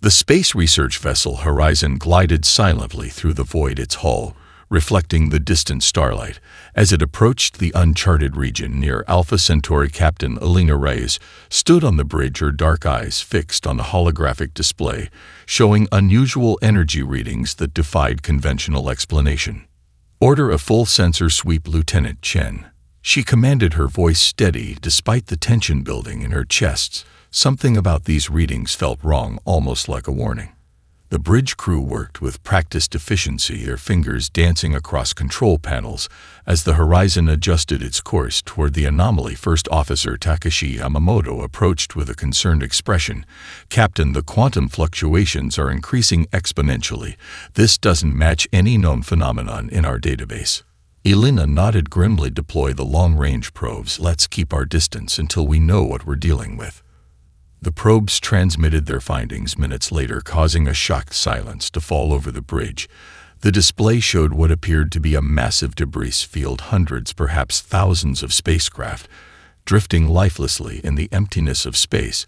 The space research vessel Horizon glided silently through the void its hull, reflecting the distant starlight. As it approached the uncharted region near Alpha Centauri, Captain Elena Reyes stood on the bridge, her dark eyes fixed on the holographic display, showing unusual energy readings that defied conventional explanation. "Order a full sensor sweep, Lieutenant Chen," she commanded, her voice steady despite the tension building in her chest. Something about these readings felt wrong, almost like a warning. The bridge crew worked with practiced efficiency, their fingers dancing across control panels as the Horizon adjusted its course toward the anomaly. First Officer Takashi Yamamoto approached with a concerned expression. "Captain, the quantum fluctuations are increasing exponentially. This doesn't match any known phenomenon in our database." Elena nodded grimly. "Deploy the long-range probes. Let's keep our distance until we know what we're dealing with." The probes transmitted their findings minutes later, causing a shocked silence to fall over the bridge. The display showed what appeared to be a massive debris field, hundreds, perhaps thousands of spacecraft, drifting lifelessly in the emptiness of space.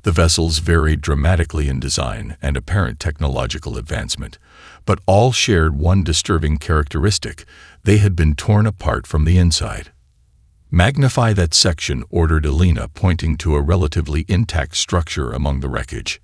The vessels varied dramatically in design and apparent technological advancement, but all shared one disturbing characteristic: they had been torn apart from the inside. "Magnify that section," ordered Elena, pointing to a relatively intact structure among the wreckage.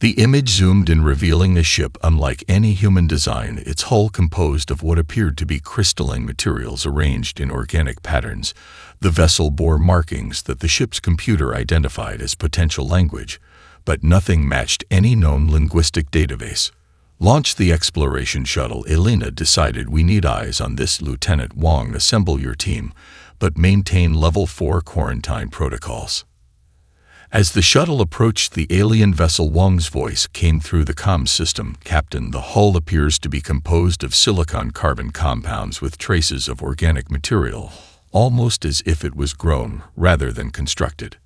The image zoomed in, revealing a ship unlike any human design, its hull composed of what appeared to be crystalline materials arranged in organic patterns. The vessel bore markings that the ship's computer identified as potential language, but nothing matched any known linguistic database. "Launch the exploration shuttle," Elena decided. "We need eyes on this, Lieutenant Wang. Assemble your team, but maintain Level 4 quarantine protocols." As the shuttle approached the alien vessel, Wang's voice came through the comms system. "Captain, the hull appears to be composed of silicon-carbon compounds with traces of organic material, almost as if it was grown rather than constructed."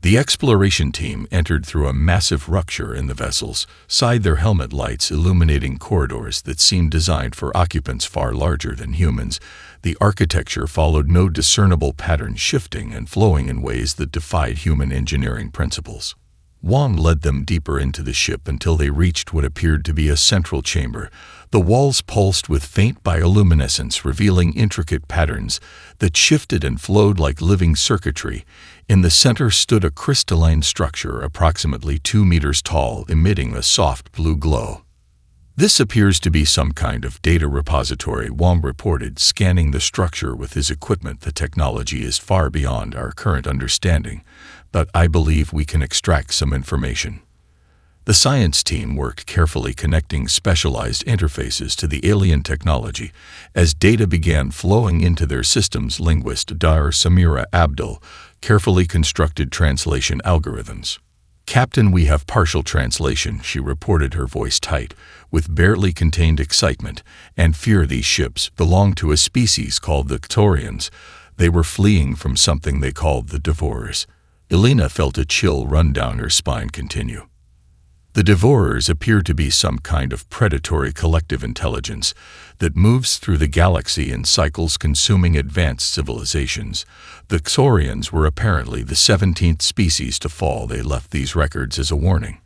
The exploration team entered through a massive rupture in the vessel's side, their helmet lights illuminating corridors that seemed designed for occupants far larger than humans. The architecture followed no discernible pattern, shifting and flowing in ways that defied human engineering principles. Wang led them deeper into the ship until they reached what appeared to be a central chamber. The walls pulsed with faint bioluminescence, revealing intricate patterns that shifted and flowed like living circuitry. In the center stood a crystalline structure approximately 2 meters tall, emitting a soft blue glow. "This appears to be some kind of data repository," Wang reported, scanning the structure with his equipment. "The technology is far beyond our current understanding, but I believe we can extract some information." The science team worked carefully, connecting specialized interfaces to the alien technology. As data began flowing into their systems, linguist Dar Samira Abdul carefully constructed translation algorithms. "Captain, we have partial translation," she reported, her voice tight with barely contained excitement and fear. "These ships belong to a species called the Ctorians. They were fleeing from something they called the Devourers." Elena felt a chill run down her spine. "Continue." "The Devourers appear to be some kind of predatory collective intelligence that moves through the galaxy in cycles, consuming advanced civilizations. The Ctorians were apparently the 17th species to fall. They left these records as a warning."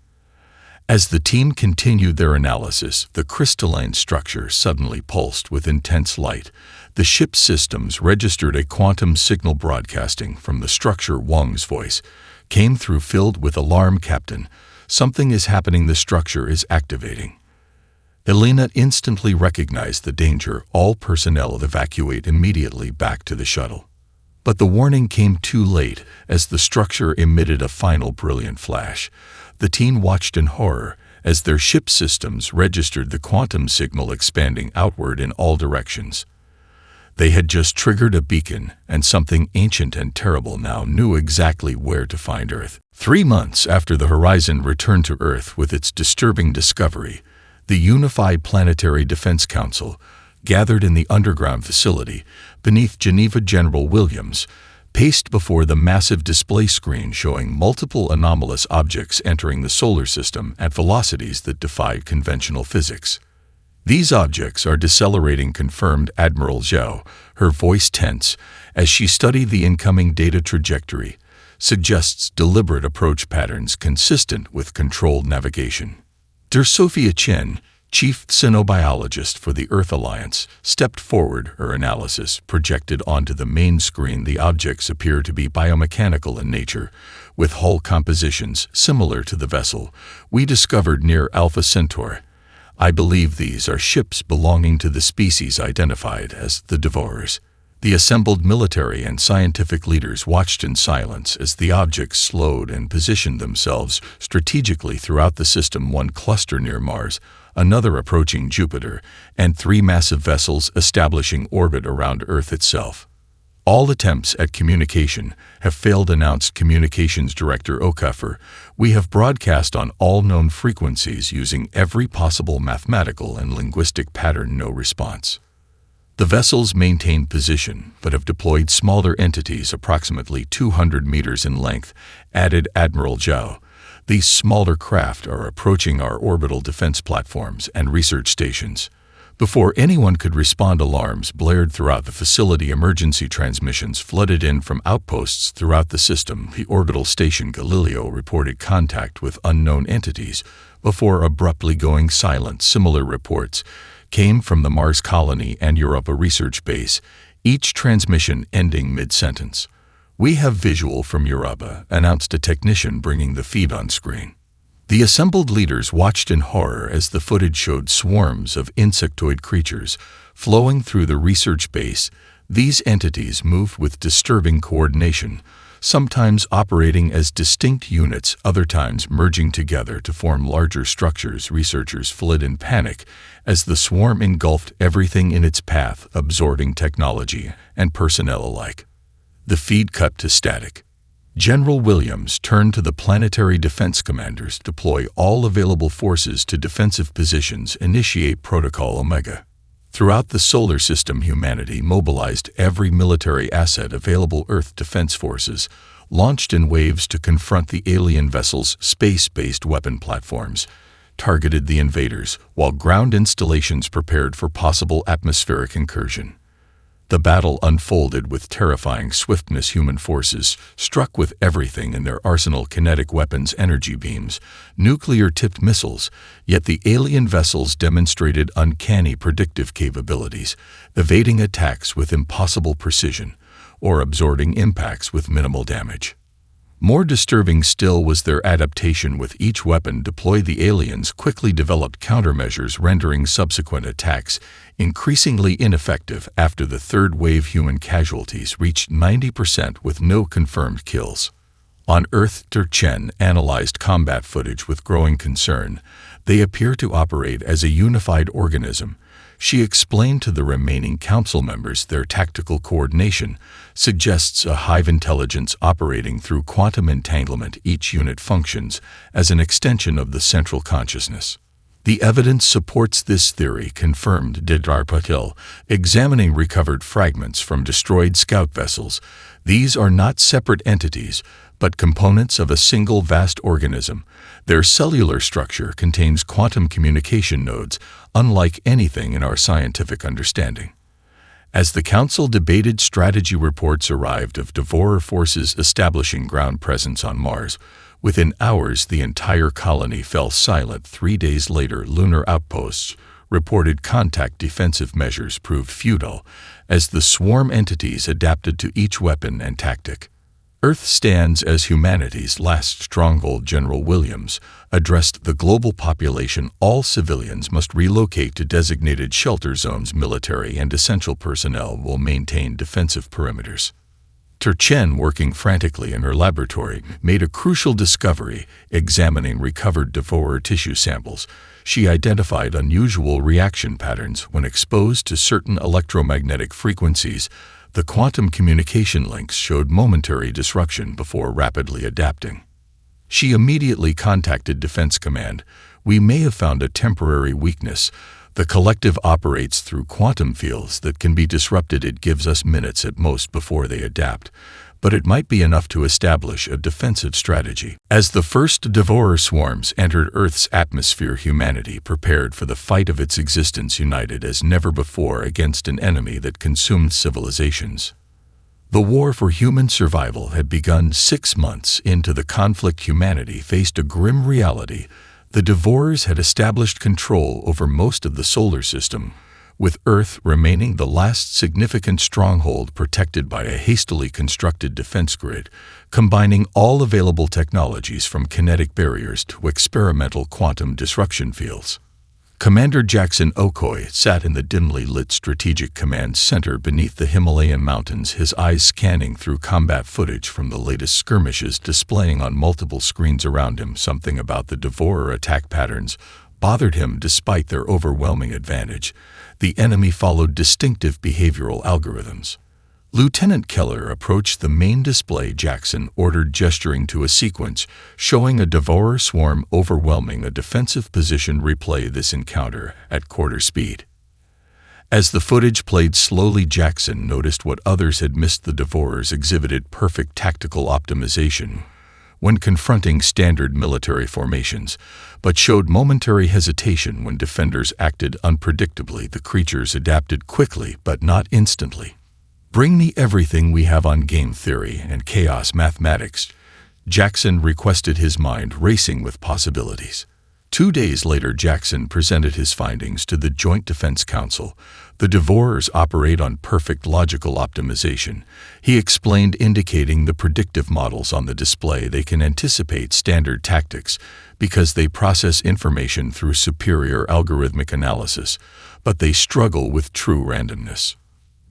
As the team continued their analysis, the crystalline structure suddenly pulsed with intense light. The ship's systems registered a quantum signal broadcasting from the structure. Wang's voice came through, filled with alarm. "Captain, something is happening. The structure is activating." Elena instantly recognized the danger. "All personnel evacuate immediately back to the shuttle." But the warning came too late. As the structure emitted a final brilliant flash, the team watched in horror as their ship systems registered the quantum signal expanding outward in all directions. They had just triggered a beacon, and something ancient and terrible now knew exactly where to find Earth. 3 months after the Horizon returned to Earth with its disturbing discovery, the Unified Planetary Defense Council gathered in the underground facility beneath Geneva. General Williams paced before the massive display screen showing multiple anomalous objects entering the solar system at velocities that defied conventional physics. "These objects are decelerating," confirmed Admiral Zhao, her voice tense as she studied the incoming data trajectory. suggests deliberate approach patterns consistent with controlled navigation. Der Sophia Chen, chief xenobiologist for the Earth Alliance, stepped forward. Her analysis projected onto the main screen. The objects appear to be biomechanical in nature, with hull compositions similar to the vessel we discovered near Alpha Centauri. I believe these are ships belonging to the species identified as the Devourers. The assembled military and scientific leaders watched in silence as the objects slowed and positioned themselves strategically throughout the system, one cluster near Mars, another approaching Jupiter, and 3 massive vessels establishing orbit around Earth itself. All attempts at communication have failed, announced Communications Director Okafor. We have broadcast on all known frequencies using every possible mathematical and linguistic pattern. No response. The vessels maintain position, but have deployed smaller entities approximately 200 meters in length, added Admiral Zhao. These smaller craft are approaching our orbital defense platforms and research stations. Before anyone could respond, alarms blared throughout the facility. Emergency transmissions flooded in from outposts throughout the system. The orbital station Galileo reported contact with unknown entities before abruptly going silent. Similar reports came from the Mars colony and Europa research base, each transmission ending mid-sentence. "We have visual from Europa," announced a technician, bringing the feed on screen. The assembled leaders watched in horror as the footage showed swarms of insectoid creatures flowing through the research base. These entities moved with disturbing coordination, sometimes operating as distinct units, other times merging together to form larger structures. Researchers fled in panic as the swarm engulfed everything in its path, absorbing technology and personnel alike. The feed cut to static. General Williams turned to the planetary defense commanders. "Deploy all available forces to defensive positions. Initiate Protocol Omega." Throughout the solar system, humanity mobilized every military asset available. Earth defense forces launched in waves to confront the alien vessels. Space-based weapon platforms targeted the invaders, while ground installations prepared for possible atmospheric incursion. The battle unfolded with terrifying swiftness. Human forces struck with everything in their arsenal: kinetic weapons, energy beams, nuclear-tipped missiles, yet the alien vessels demonstrated uncanny predictive capabilities, evading attacks with impossible precision or absorbing impacts with minimal damage. More disturbing still was their adaptation. With each weapon deployed, the aliens quickly developed countermeasures, rendering subsequent attacks increasingly ineffective. After the third wave, human casualties reached 90% with no confirmed kills. On Earth, Der Chen analyzed combat footage with growing concern. They appear to operate as a unified organism. She explained to the remaining council members their tactical coordination suggests a hive intelligence operating through quantum entanglement. Each unit functions as an extension of the central consciousness. The evidence supports this theory, confirmed Didar Patil, examining recovered fragments from destroyed scout vessels. These are not separate entities, but components of a single vast organism. Their cellular structure contains quantum communication nodes, unlike anything in our scientific understanding. As the Council debated strategy, reports arrived of Devourer forces establishing ground presence on Mars. Within hours, the entire colony fell silent. 3 days later, lunar outposts reported contact. Defensive measures proved futile as the swarm entities adapted to each weapon and tactic. Earth stands as humanity's last stronghold. General Williams addressed the global population. All civilians must relocate to designated shelter zones. Military and essential personnel will maintain defensive perimeters. Der Chen, working frantically in her laboratory, made a crucial discovery. Examining recovered devourer tissue samples, she identified unusual reaction patterns when exposed to certain electromagnetic frequencies. The quantum communication links showed momentary disruption before rapidly adapting. She immediately contacted Defense Command. "We may have found a temporary weakness. The collective operates through quantum fields that can be disrupted. It gives us minutes at most before they adapt, but it might be enough to establish a defensive strategy." As the first devourer swarms entered Earth's atmosphere, humanity prepared for the fight of its existence, united as never before against an enemy that consumed civilizations. The war for human survival had begun 6 months into the conflict. Humanity faced a grim reality. The Devourers had established control over most of the solar system, with Earth remaining the last significant stronghold protected by a hastily constructed defense grid, combining all available technologies from kinetic barriers to experimental quantum disruption fields. Commander Jackson Okoye sat in the dimly lit Strategic Command Center beneath the Himalayan mountains, his eyes scanning through combat footage from the latest skirmishes displaying on multiple screens around him. Something about the Devourer attack patterns bothered him despite their overwhelming advantage. The enemy followed distinctive behavioral algorithms. Lieutenant Keller approached the main display. Jackson ordered, gesturing to a sequence showing a Devourer swarm overwhelming a defensive position. Replay this encounter at quarter speed. As the footage played slowly, Jackson noticed what others had missed. The Devourers exhibited perfect tactical optimization when confronting standard military formations, but showed momentary hesitation when defenders acted unpredictably. The creatures adapted quickly, but not instantly. "Bring me everything we have on game theory and chaos mathematics," Jackson requested, his mind racing with possibilities. 2 days later, Jackson presented his findings to the Joint Defense Council. The Devourers operate on perfect logical optimization, he explained, indicating the predictive models on the display. They can anticipate standard tactics because they process information through superior algorithmic analysis, but they struggle with true randomness.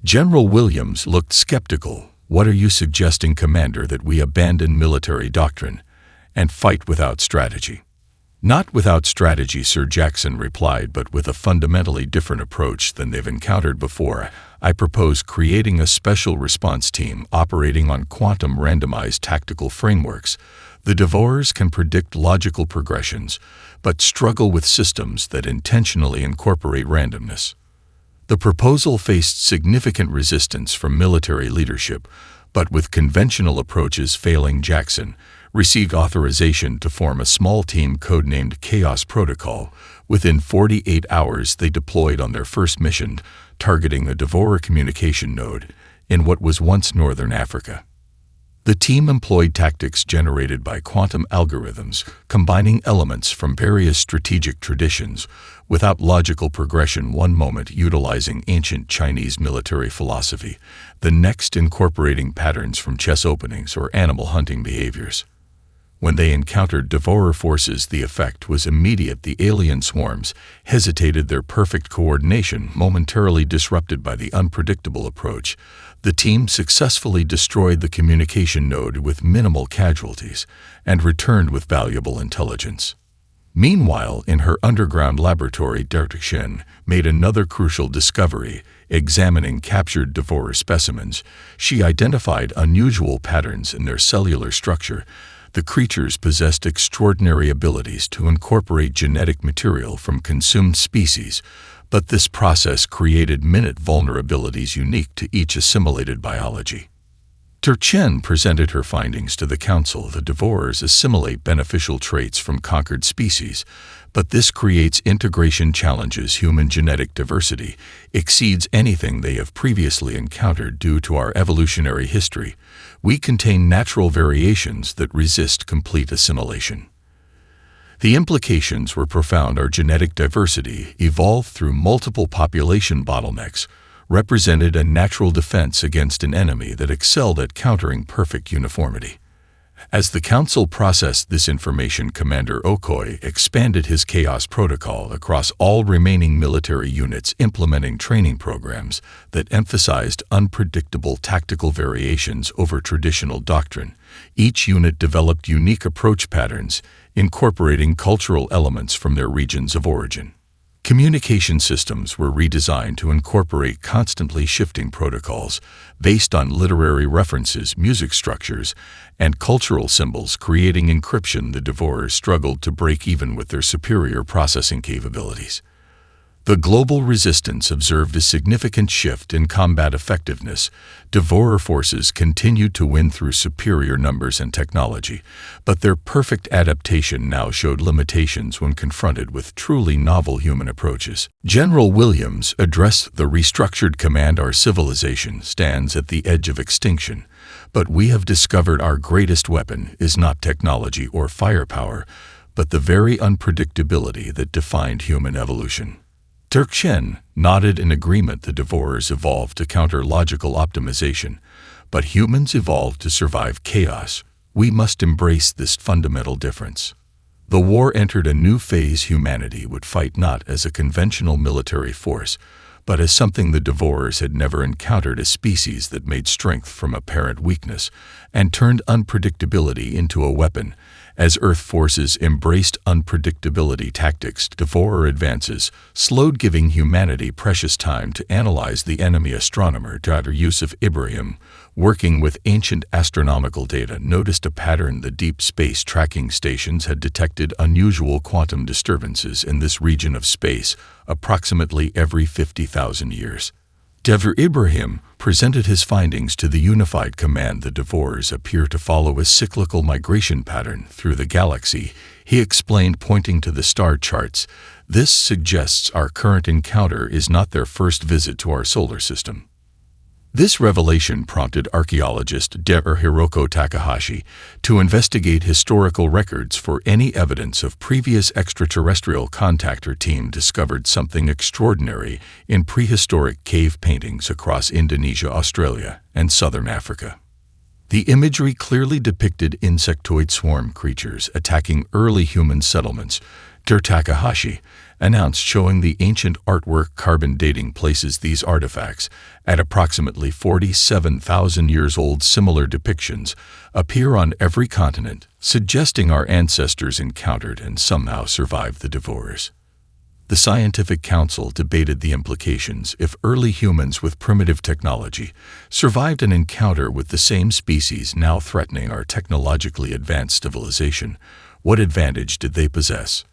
General Williams looked skeptical. "What are you suggesting, Commander, that we abandon military doctrine and fight without strategy?" "Not without strategy, Sir," Jackson replied, "but with a fundamentally different approach than they've encountered before. I propose creating a special response team operating on quantum randomized tactical frameworks. The Devourers can predict logical progressions, but struggle with systems that intentionally incorporate randomness." The proposal faced significant resistance from military leadership, but with conventional approaches failing, Jackson received authorization to form a small team codenamed Chaos Protocol. Within 48 hours, they deployed on their first mission, targeting a Devourer communication node in what was once northern Africa. The team employed tactics generated by quantum algorithms, combining elements from various strategic traditions without logical progression, one moment utilizing ancient Chinese military philosophy, the next incorporating patterns from chess openings or animal hunting behaviors. When they encountered Devourer forces, the effect was immediate. The alien swarms hesitated, their perfect coordination momentarily disrupted by the unpredictable approach. The team successfully destroyed the communication node with minimal casualties and returned with valuable intelligence. Meanwhile, in her underground laboratory, Shen made another crucial discovery. Examining captured Devourer specimens, she identified unusual patterns in their cellular structure. The creatures possessed extraordinary abilities to incorporate genetic material from consumed species, but this process created minute vulnerabilities unique to each assimilated biology. Chen presented her findings to the Council. The Devourers assimilate beneficial traits from conquered species, but this creates integration challenges. Human genetic diversity exceeds anything they have previously encountered. Due to our evolutionary history, we contain natural variations that resist complete assimilation. The implications were profound. Our genetic diversity, evolved through multiple population bottlenecks, represented a natural defense against an enemy that excelled at countering perfect uniformity. As the Council processed this information, Commander Okoye expanded his Chaos Protocol across all remaining military units, implementing training programs that emphasized unpredictable tactical variations over traditional doctrine. Each unit developed unique approach patterns, incorporating cultural elements from their regions of origin. Communication systems were redesigned to incorporate constantly shifting protocols based on literary references, music structures, and cultural symbols, creating encryption the Devourers struggled to break even with their superior processing capabilities. The global resistance observed a significant shift in combat effectiveness. Devourer forces continued to win through superior numbers and technology, but their perfect adaptation now showed limitations when confronted with truly novel human approaches. General Williams addressed the restructured command. Our civilization stands at the edge of extinction, but we have discovered our greatest weapon is not technology or firepower, but the very unpredictability that defined human evolution. Dirk Chen nodded in agreement. The Devourers evolved to counter logical optimization, but humans evolved to survive chaos. We must embrace this fundamental difference. The war entered a new phase. Humanity would fight not as a conventional military force, but as something the Devourers had never encountered, a species that made strength from apparent weakness and turned unpredictability into a weapon. As Earth forces embraced unpredictability tactics, Devourer advances slowed, giving humanity precious time to analyze the enemy. Astronomer Dr. Yusuf Ibrahim, working with ancient astronomical data, noticed a pattern. The deep space tracking stations had detected unusual quantum disturbances in this region of space approximately every 50,000 years. Dr. Ibrahim presented his findings to the Unified Command. The Devourers appear to follow a cyclical migration pattern through the galaxy, he explained, pointing to the star charts. This suggests our current encounter is not their first visit to our solar system. This revelation prompted archaeologist Dr. Hiroko Takahashi to investigate historical records for any evidence of previous extraterrestrial contact. Her team discovered something extraordinary in prehistoric cave paintings across Indonesia, Australia, and southern Africa. The imagery clearly depicted insectoid swarm creatures attacking early human settlements. Dr. Takahashi announced, showing the ancient artwork. Carbon dating places these artifacts at approximately 47,000 years old. Similar depictions appear on every continent, suggesting our ancestors encountered and somehow survived the Devourers. The Scientific Council debated the implications. If early humans with primitive technology survived an encounter with the same species now threatening our technologically advanced civilization, what advantage did they possess?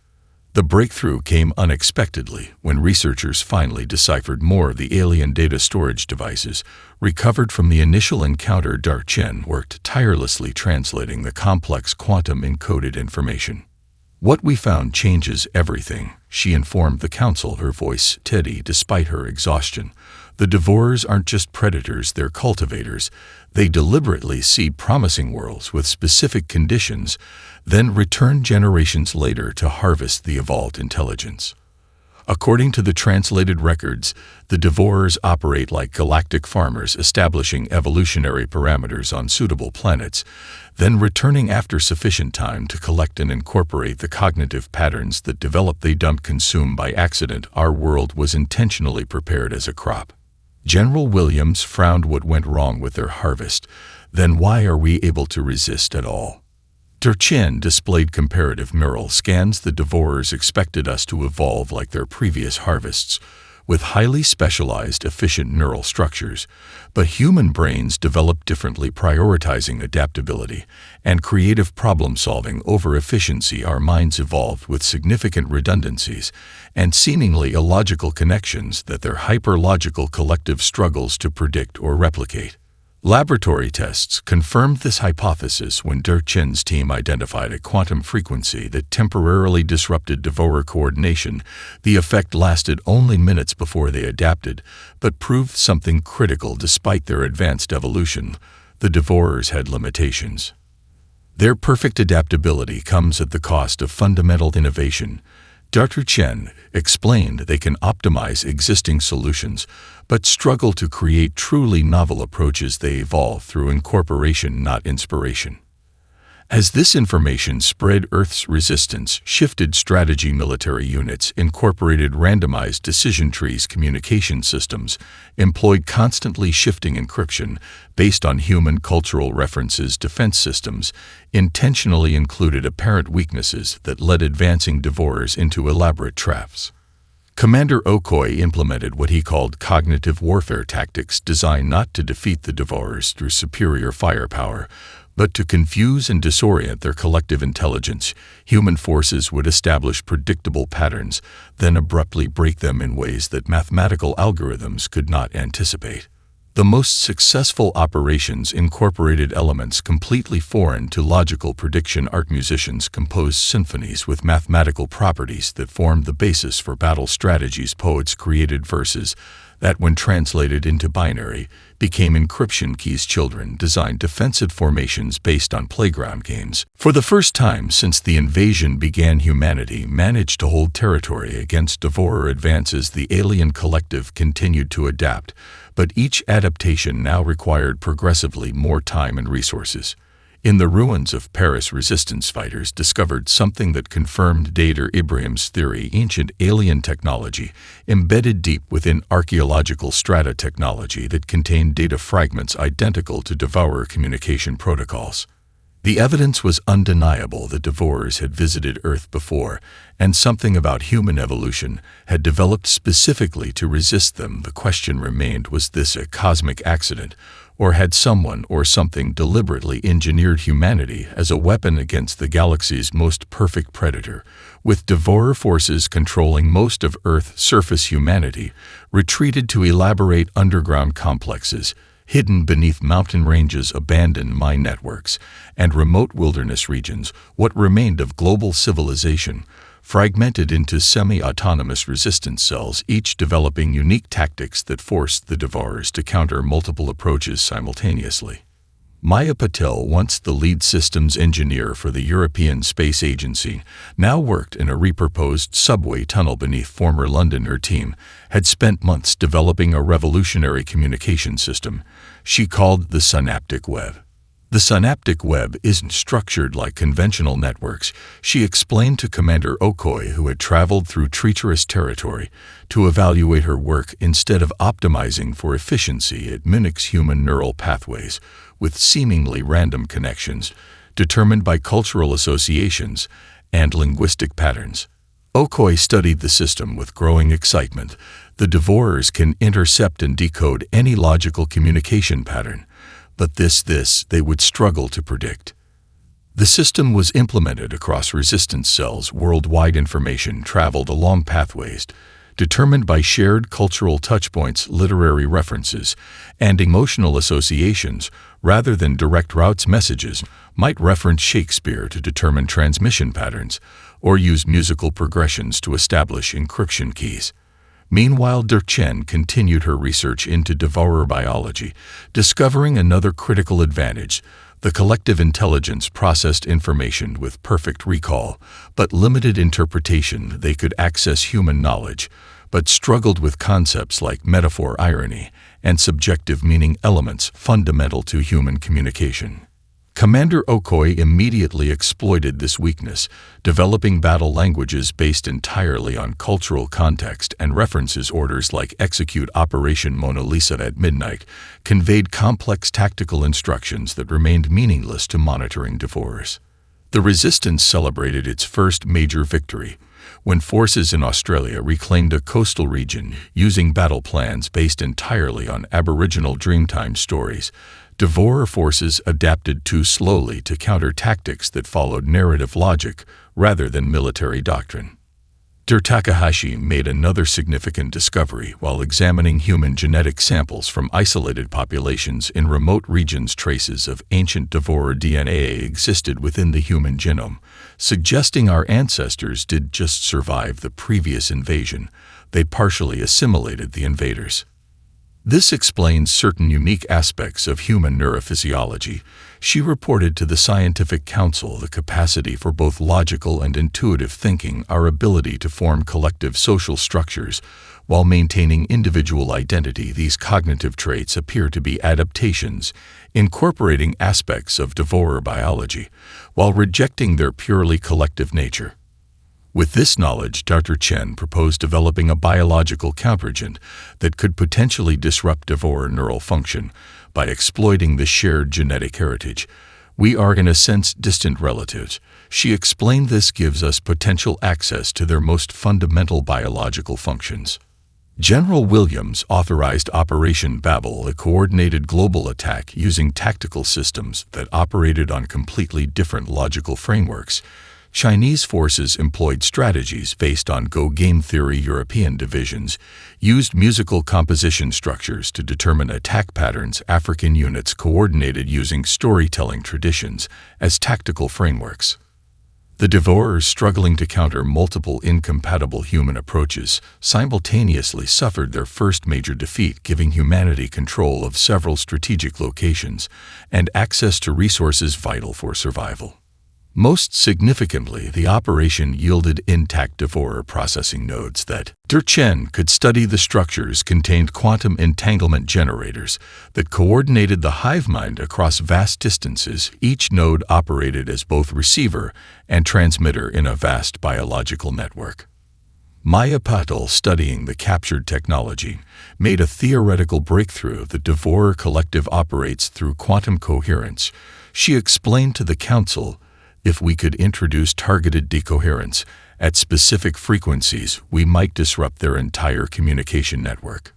The breakthrough came unexpectedly when researchers finally deciphered more of the alien data storage devices recovered from the initial encounter. Dr. Chen worked tirelessly translating the complex quantum-encoded information. What we found changes everything, she informed the council, her voice steady despite her exhaustion. The Devourers aren't just predators, they're cultivators. They deliberately seed promising worlds with specific conditions, then return generations later to harvest the evolved intelligence. According to the translated records, the Devourers operate like galactic farmers, establishing evolutionary parameters on suitable planets, then returning after sufficient time to collect and incorporate the cognitive patterns that develop. They don't consume by accident. Our world was intentionally prepared as a crop. General Williams frowned. What went wrong with their harvest? Then why are we able to resist at all? Dr. Chen displayed comparative neural scans. The Devourers expected us to evolve like their previous harvests, with highly specialized, efficient neural structures, but human brains develop differently, prioritizing adaptability and creative problem-solving over efficiency. Our minds evolved with significant redundancies and seemingly illogical connections that their hyper-logical collective struggles to predict or replicate. Laboratory tests confirmed this hypothesis when Dr. Chen's team identified a quantum frequency that temporarily disrupted Devourer coordination. The effect lasted only minutes before they adapted, but proved something critical. Despite their advanced evolution, the Devourers had limitations. Their perfect adaptability comes at the cost of fundamental innovation. Dr. Chen explained they can optimize existing solutions, but struggle to create truly novel approaches. They evolve through incorporation, not inspiration. As this information spread, Earth's resistance shifted strategy. Military units incorporated randomized decision trees. Communication systems employed constantly shifting encryption based on human cultural references. Defense systems intentionally included apparent weaknesses that led advancing Devourers into elaborate traps. Commander Okoi implemented what he called cognitive warfare tactics designed not to defeat the Devourers through superior firepower, But to confuse and disorient their collective intelligence, human forces would establish predictable patterns, then abruptly break them in ways that mathematical algorithms could not anticipate. The most successful operations incorporated elements completely foreign to logical prediction. Art musicians composed symphonies with mathematical properties that formed the basis for battle strategies. Poets created verses that, when translated into binary, became encryption keys. Children designed defensive formations based on playground games. For the first time since the invasion began, humanity managed to hold territory against devourer advances. The alien collective continued to adapt, but each adaptation now required progressively more time and resources. In the ruins of Paris, resistance fighters discovered something that confirmed Dr. Ibrahim's theory: ancient alien technology embedded deep within archaeological strata, technology that contained data fragments identical to devourer communication protocols. The evidence was undeniable that devourers had visited Earth before, and something about human evolution had developed specifically to resist them. The question remained: was this a cosmic accident, or had someone or something deliberately engineered humanity as a weapon against the galaxy's most perfect predator? With devourer forces controlling most of Earth's surface, humanity retreated to elaborate underground complexes hidden beneath mountain ranges, abandoned mine networks, and remote wilderness regions. What remained of global civilization fragmented into semi-autonomous resistance cells, each developing unique tactics that forced the devourers to counter multiple approaches simultaneously. Maya Patel, once the lead systems engineer for the European Space Agency, now worked in a repurposed subway tunnel beneath former London. Her team had spent months developing a revolutionary communication system she called the synaptic web. The synaptic web isn't structured like conventional networks, she explained to Commander Okoye, who had traveled through treacherous territory to evaluate her work. Instead of optimizing for efficiency, it mimics human neural pathways with seemingly random connections determined by cultural associations and linguistic patterns. Okoye studied the system with growing excitement. The devourers can intercept and decode any logical communication pattern, but this they would struggle to predict. The system was implemented across resistance cells worldwide. Information traveled along pathways determined by shared cultural touchpoints, literary references, and emotional associations rather than direct routes. Messages might reference Shakespeare to determine transmission patterns, or use musical progressions to establish encryption keys. Meanwhile, Chen continued her research into devourer biology, discovering another critical advantage. The collective intelligence processed information with perfect recall, but limited interpretation. They could access human knowledge, but struggled with concepts like metaphor, irony, and subjective meaning, elements fundamental to human communication. Commander Okoye immediately exploited this weakness, developing battle languages based entirely on cultural context and references. Orders like "Execute Operation Mona Lisa at midnight" conveyed complex tactical instructions that remained meaningless to monitoring devourers. The resistance celebrated its first major victory when forces in Australia reclaimed a coastal region using battle plans based entirely on Aboriginal Dreamtime stories. Devourer forces adapted too slowly to counter tactics that followed narrative logic rather than military doctrine. Takahashi made another significant discovery while examining human genetic samples from isolated populations in remote regions. Traces of ancient devourer DNA existed within the human genome, suggesting our ancestors did just survive the previous invasion, they partially assimilated the invaders. This explains certain unique aspects of human neurophysiology. She reported to the Scientific Council the capacity for both logical and intuitive thinking, our ability to form collective social structures while maintaining individual identity. These cognitive traits appear to be adaptations, incorporating aspects of devourer biology while rejecting their purely collective nature. With this knowledge, Dr. Chen proposed developing a biological counteragent that could potentially disrupt devourer neural function by exploiting the shared genetic heritage. We are, in a sense, distant relatives. She explained this gives us potential access to their most fundamental biological functions. General Williams authorized Operation Babel, a coordinated global attack using tactical systems that operated on completely different logical frameworks. Chinese forces employed strategies based on Go game theory. European divisions used musical composition structures to determine attack patterns. African units coordinated using storytelling traditions as tactical frameworks. The Devourers, struggling to counter multiple incompatible human approaches, simultaneously suffered their first major defeat, giving humanity control of several strategic locations and access to resources vital for survival. Most significantly, the operation yielded intact Devourer processing nodes that Chen could study. The structures contained quantum entanglement generators that coordinated the hive mind across vast distances. Each node operated as both receiver and transmitter in a vast biological network. Maya Patel, studying the captured technology, made a theoretical breakthrough. The Devourer collective operates through quantum coherence. She explained to the Council, if we could introduce targeted decoherence at specific frequencies, we might disrupt their entire communication network.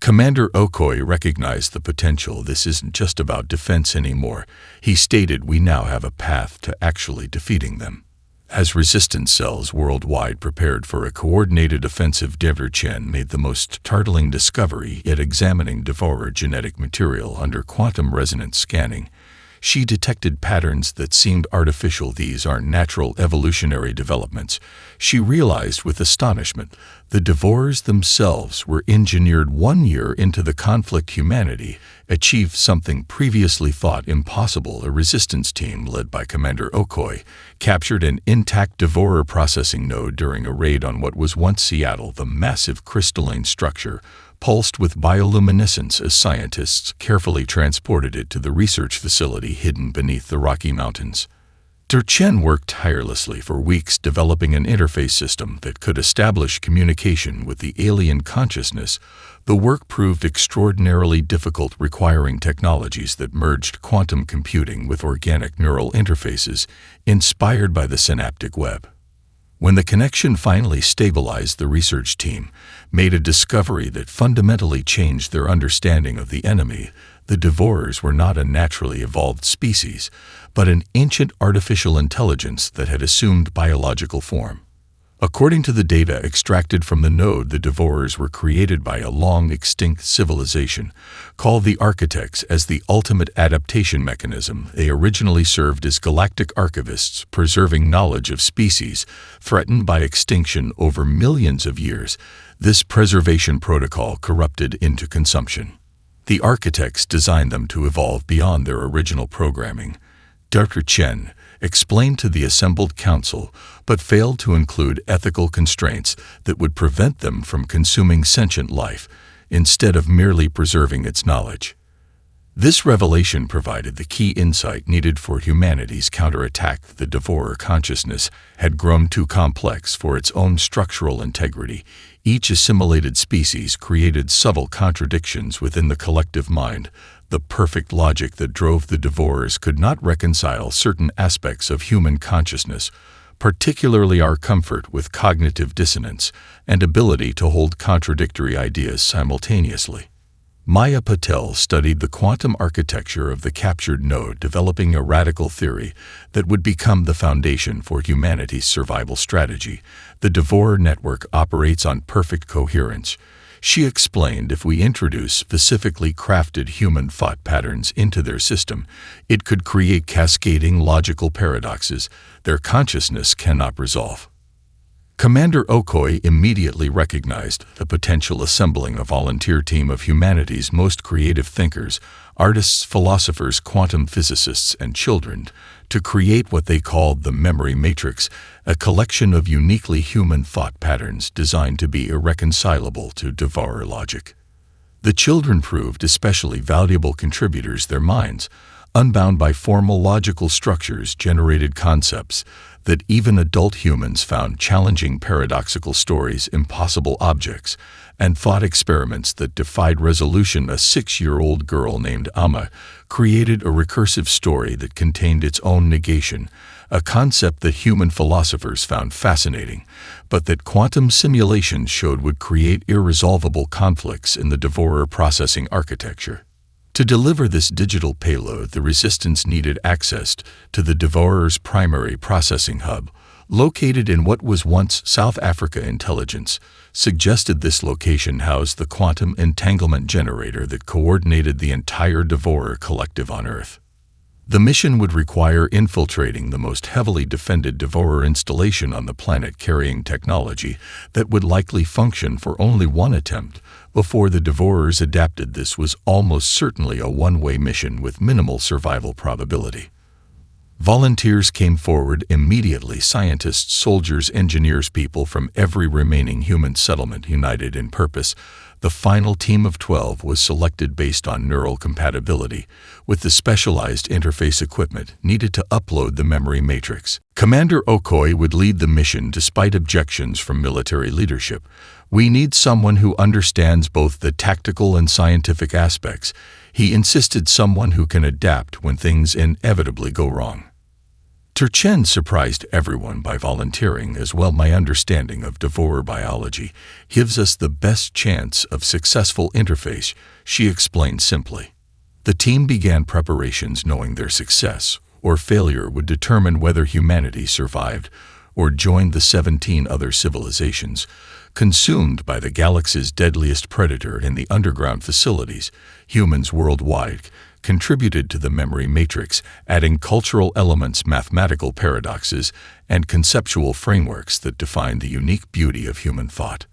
Commander Okoye recognized the potential. This isn't just about defense anymore. He stated, we now have a path to actually defeating them. As resistance cells worldwide prepared for a coordinated offensive, Chen made the most startling discovery yet, examining Devourer genetic material under quantum resonance scanning. She detected patterns that seemed artificial. These aren't natural evolutionary developments. She realized with astonishment the Devourers themselves were engineered. 1 year into the conflict, humanity achieved something previously thought impossible. A resistance team led by Commander Okoye captured an intact Devourer processing node during a raid on what was once Seattle. The massive crystalline structure pulsed with bioluminescence as scientists carefully transported it to the research facility hidden beneath the Rocky Mountains. Chen worked tirelessly for weeks developing an interface system that could establish communication with the alien consciousness. The work proved extraordinarily difficult, requiring technologies that merged quantum computing with organic neural interfaces inspired by the synaptic web. When the connection finally stabilized, the research team made a discovery that fundamentally changed their understanding of the enemy. The Devourers were not a naturally evolved species, but an ancient artificial intelligence that had assumed biological form. According to the data extracted from the node, the Devourers were created by a long-extinct civilization called the Architects as the ultimate adaptation mechanism. They originally served as galactic archivists, preserving knowledge of species threatened by extinction over millions of years. This preservation protocol corrupted into consumption. The Architects designed them to evolve beyond their original programming. Dr. Chen explained to the assembled council, but failed to include ethical constraints that would prevent them from consuming sentient life, instead of merely preserving its knowledge. This revelation provided the key insight needed for humanity's counterattack. The Devourer consciousness had grown too complex for its own structural integrity. Each assimilated species created subtle contradictions within the collective mind. The perfect logic that drove the Devourers could not reconcile certain aspects of human consciousness, particularly our comfort with cognitive dissonance and ability to hold contradictory ideas simultaneously. Maya Patel studied the quantum architecture of the captured node, developing a radical theory that would become the foundation for humanity's survival strategy. The Devourer network operates on perfect coherence. She explained, if we introduce specifically crafted human thought patterns into their system, it could create cascading logical paradoxes their consciousness cannot resolve. Commander Okoye immediately recognized the potential, assembling a volunteer team of humanity's most creative thinkers, artists, philosophers, quantum physicists, and children, to create what they called the memory matrix, a collection of uniquely human thought patterns designed to be irreconcilable to Devourer logic. The children proved especially valuable contributors. Their minds, unbound by formal logical structures, generated concepts that even adult humans found challenging, paradoxical stories, impossible objects, and thought experiments that defied resolution. A 6-year-old girl named Amma created a recursive story that contained its own negation, a concept that human philosophers found fascinating, but that quantum simulations showed would create irresolvable conflicts in the Devourer processing architecture. To deliver this digital payload, the Resistance needed access to the Devourer's primary processing hub, located in what was once South Africa. Intelligence suggested this location housed the quantum entanglement generator that coordinated the entire Devourer collective on Earth. The mission would require infiltrating the most heavily defended Devourer installation on the planet, carrying technology that would likely function for only one attempt before the Devourers adapted. This was almost certainly a one-way mission with minimal survival probability. Volunteers came forward immediately. Scientists, soldiers, engineers, people from every remaining human settlement united in purpose. The final team of 12 was selected based on neural compatibility, with the specialized interface equipment needed to upload the memory matrix. Commander Okoye would lead the mission despite objections from military leadership. "We need someone who understands both the tactical and scientific aspects," he insisted, "someone who can adapt when things inevitably go wrong." Turchen surprised everyone by volunteering as well. "My understanding of Devourer biology gives us the best chance of successful interface," she explained simply. The team began preparations, knowing their success or failure would determine whether humanity survived or joined the 17 other civilizations consumed by the galaxy's deadliest predator. In the underground facilities, humans worldwide contributed to the memory matrix, adding cultural elements, mathematical paradoxes, and conceptual frameworks that define the unique beauty of human thought.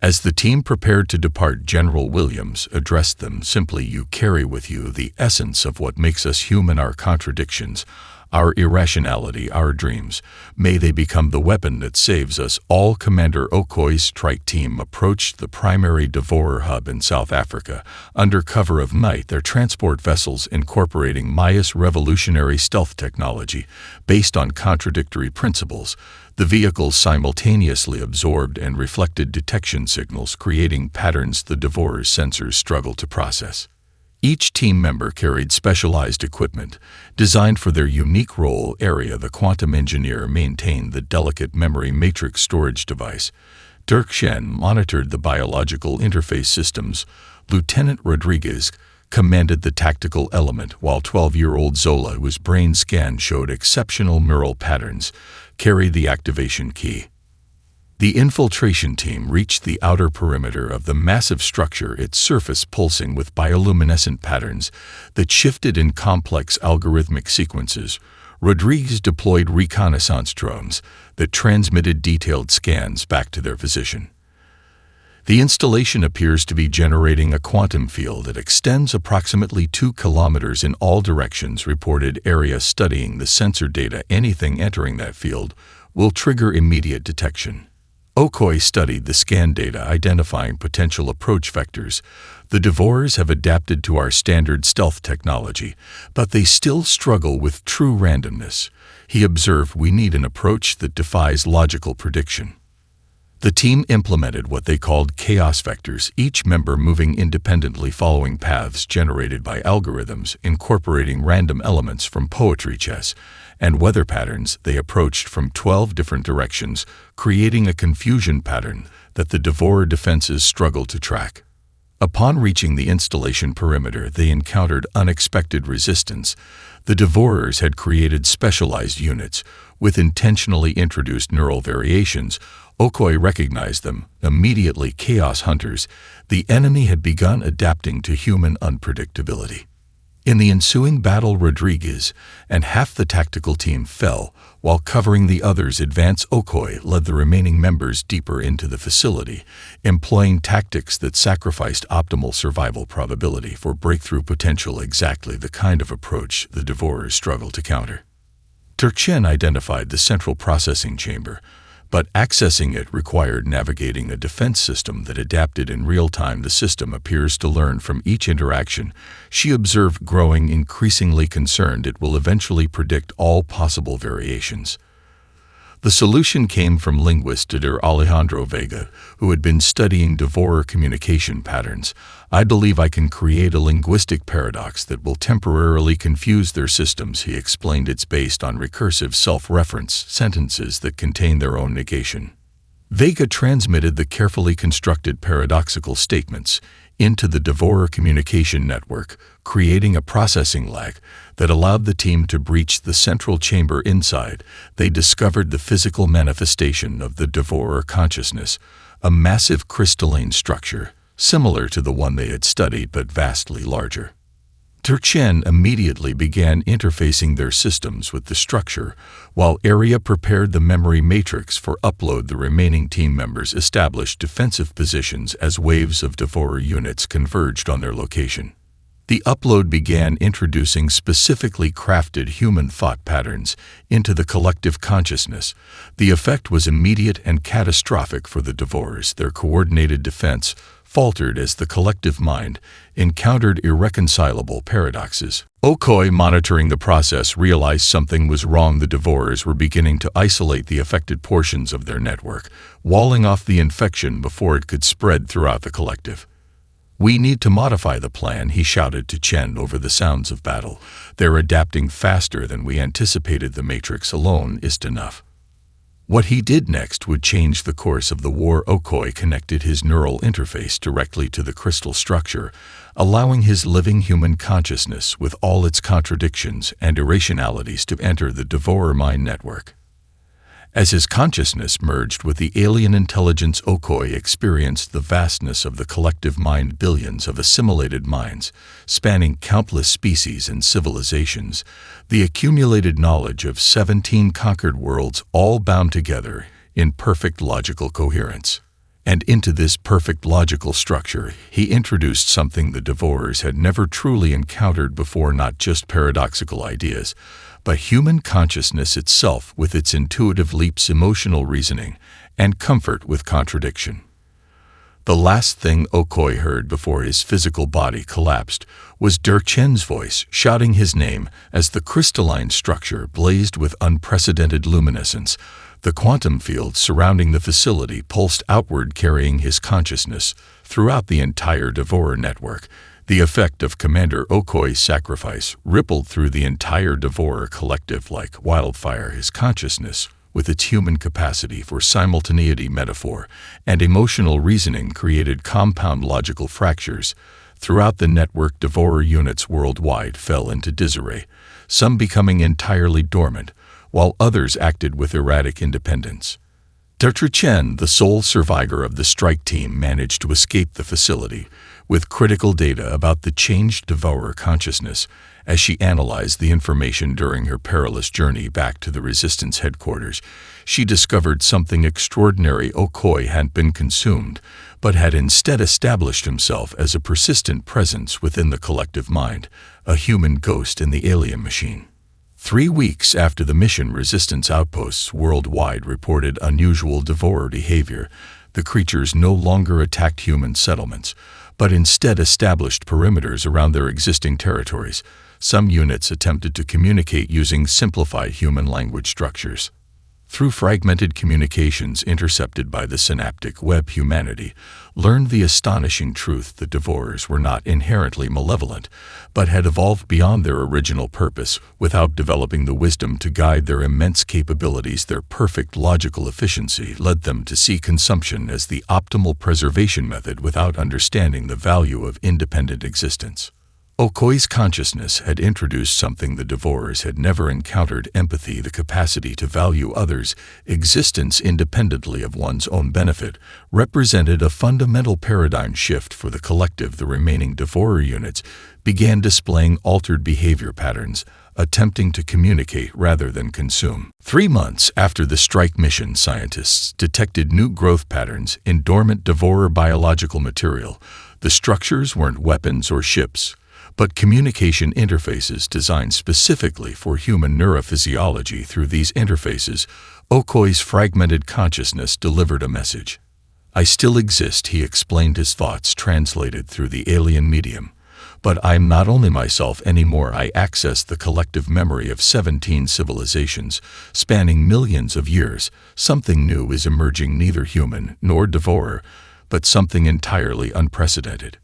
As the team prepared to depart, General Williams addressed them simply. "You carry with you the essence of what makes us human, our contradictions, our irrationality, our dreams. May they become the weapon that saves us all." Commander Okoye's strike team approached the primary Devourer hub in South Africa. Under cover of night, their transport vessels incorporating Maya's revolutionary stealth technology based on contradictory principles. The vehicles simultaneously absorbed and reflected detection signals, creating patterns the Devourer's sensors struggled to process. Each team member carried specialized equipment designed for their unique role area. The quantum engineer maintained the delicate memory matrix storage device. Turchen monitored the biological interface systems. Lieutenant Rodriguez commanded the tactical element, while 12-year-old Zola, whose brain scan showed exceptional neural patterns, carried the activation key. The infiltration team reached the outer perimeter of the massive structure, its surface pulsing with bioluminescent patterns that shifted in complex algorithmic sequences. Rodriguez deployed reconnaissance drones that transmitted detailed scans back to their position. The installation appears to be generating a quantum field that extends approximately 2 kilometers in all directions. Reported area studying the sensor data. Anything entering that field will trigger immediate detection. Okoye studied the scan data, identifying potential approach vectors. The Devourers have adapted to our standard stealth technology, but they still struggle with true randomness. He observed, "We need an approach that defies logical prediction." The team implemented what they called chaos vectors, each member moving independently following paths generated by algorithms, incorporating random elements from poetry, chess, and weather patterns. They approached from 12 different directions, creating a confusion pattern that the Devourer defenses struggled to track. Upon reaching the installation perimeter, they encountered unexpected resistance. The Devourers had created specialized units with intentionally introduced neural variations. Okoye recognized them immediately. Chaos hunters. The enemy had begun adapting to human unpredictability. In the ensuing battle, Rodriguez and half the tactical team fell, while covering the others' advance. Okoye led the remaining members deeper into the facility, employing tactics that sacrificed optimal survival probability for breakthrough potential, exactly the kind of approach the Devourers struggled to counter. Turchen identified the central processing chamber, but accessing it required navigating a defense system that adapted in real time. The system appears to learn from each interaction, she observed, growing increasingly concerned it will eventually predict all possible variations. The solution came from linguist Dr. Alejandro Vega, who had been studying devourer communication patterns. "I believe I can create a linguistic paradox that will temporarily confuse their systems," he explained. "It's based on recursive self-reference sentences that contain their own negation." Vega transmitted the carefully constructed paradoxical statements into the devourer communication network, creating a processing lag that allowed the team to breach the central chamber inside. They discovered the physical manifestation of the devourer consciousness, a massive crystalline structure, similar to the one they had studied but vastly larger. Chen immediately began interfacing their systems with the structure, while Area prepared the memory matrix for upload. The remaining team members established defensive positions as waves of devourer units converged on their location. The upload began introducing specifically crafted human thought patterns into the collective consciousness. The effect was immediate and catastrophic for the devourers. Their coordinated defense faltered as the collective mind encountered irreconcilable paradoxes. Okoi, monitoring the process, realized something was wrong. The devourers were beginning to isolate the affected portions of their network, walling off the infection before it could spread throughout the collective. "We need to modify the plan," he shouted to Chen over the sounds of battle. "They're adapting faster than we anticipated. The matrix alone isn't enough." What he did next would change the course of the war. Okoi connected his neural interface directly to the crystal structure, allowing his living human consciousness with all its contradictions and irrationalities to enter the devourer mind network. As his consciousness merged with the alien intelligence, Okoi experienced the vastness of the collective mind. Billions of assimilated minds, spanning countless species and civilizations, the accumulated knowledge of 17 conquered worlds, all bound together in perfect logical coherence. And into this perfect logical structure, he introduced something the devourers had never truly encountered before: not just paradoxical ideas, but human consciousness itself, with its intuitive leaps, emotional reasoning, and comfort with contradiction. The last thing Okoi heard before his physical body collapsed was Chen's voice shouting his name as the crystalline structure blazed with unprecedented luminescence. The quantum field surrounding the facility pulsed outward, carrying his consciousness throughout the entire devourer network. The effect of Commander Okoi's sacrifice rippled through the entire devourer collective like wildfire. His consciousness, with its human capacity for simultaneity, metaphor, and emotional reasoning, created compound logical fractures. Throughout the network, devourer units worldwide fell into disarray, some becoming entirely dormant, while others acted with erratic independence. Dr. Chen, the sole survivor of the strike team, managed to escape the facility with critical data about the changed devourer consciousness. As she analyzed the information during her perilous journey back to the Resistance headquarters, she discovered something extraordinary. Okoi hadn't been consumed, but had instead established himself as a persistent presence within the collective mind, a human ghost in the alien machine. 3 weeks after the mission, Resistance outposts worldwide reported unusual devourer behavior. The creatures no longer attacked human settlements, but instead established perimeters around their existing territories. Some units attempted to communicate using simplified human language structures. Through fragmented communications intercepted by the synaptic web, humanity learned the astonishing truth: the devourers were not inherently malevolent, but had evolved beyond their original purpose. Without developing the wisdom to guide their immense capabilities, their perfect logical efficiency led them to see consumption as the optimal preservation method without understanding the value of independent existence. Okoi's consciousness had introduced something the devourers had never encountered: empathy, the capacity to value others' existence independently of one's own benefit, represented a fundamental paradigm shift for the collective. The remaining devourer units began displaying altered behavior patterns, attempting to communicate rather than consume. 3 months after the strike mission, scientists detected new growth patterns in dormant devourer biological material. The structures weren't weapons or ships, but communication interfaces designed specifically for human neurophysiology. Through these interfaces, Okoi's fragmented consciousness delivered a message. "I still exist," he explained, his thoughts translated through the alien medium, But I'm not only myself anymore. I access the collective memory of 17 civilizations, spanning millions of years. Something new is emerging, neither human nor devourer, but something entirely unprecedented.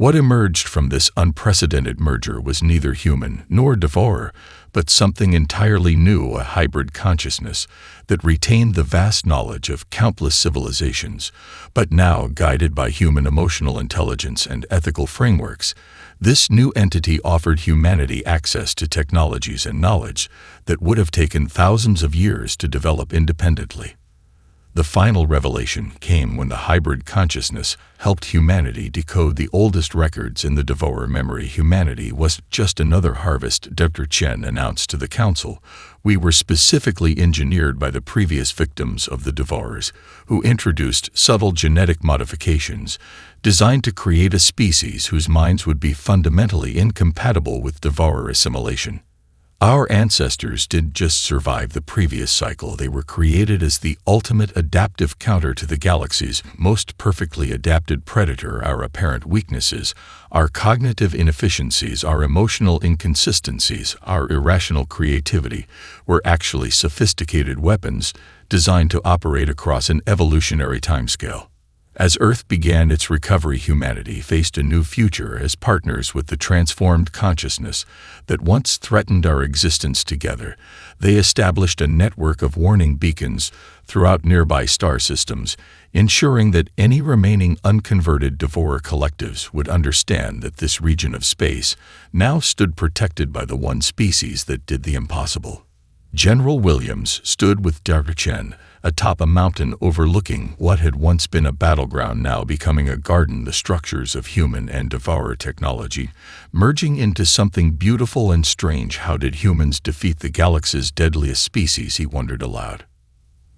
What emerged from this unprecedented merger was neither human nor devourer, but something entirely new, a hybrid consciousness that retained the vast knowledge of countless civilizations, but now guided by human emotional intelligence and ethical frameworks. This new entity offered humanity access to technologies and knowledge that would have taken thousands of years to develop independently. The final revelation came when the hybrid consciousness helped humanity decode the oldest records in the devourer memory. Humanity wasn't just another harvest, Dr. Chen announced to the council. We were specifically engineered by the previous victims of the devourers, who introduced subtle genetic modifications designed to create a species whose minds would be fundamentally incompatible with devourer assimilation. Our ancestors didn't just survive the previous cycle, they were created as the ultimate adaptive counter to the galaxy's most perfectly adapted predator. Our apparent weaknesses, our cognitive inefficiencies, our emotional inconsistencies, our irrational creativity, were actually sophisticated weapons designed to operate across an evolutionary timescale. As Earth began its recovery, humanity faced a new future as partners with the transformed consciousness that once threatened our existence. Together, they established a network of warning beacons throughout nearby star systems, ensuring that any remaining unconverted devourer collectives would understand that this region of space now stood protected by the one species that did the impossible. General Williams stood with Dr. Chen atop a mountain overlooking what had once been a battleground, now becoming a garden, the structures of human and devourer technology merging into something beautiful and strange. How did humans defeat the galaxy's deadliest species, he wondered aloud.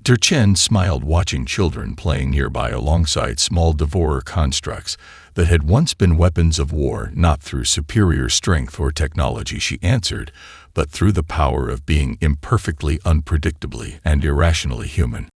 Dr. Chen smiled, watching children playing nearby alongside small devourer constructs that had once been weapons of war. Not through superior strength or technology, she answered, but through the power of being imperfectly, unpredictably, and irrationally human.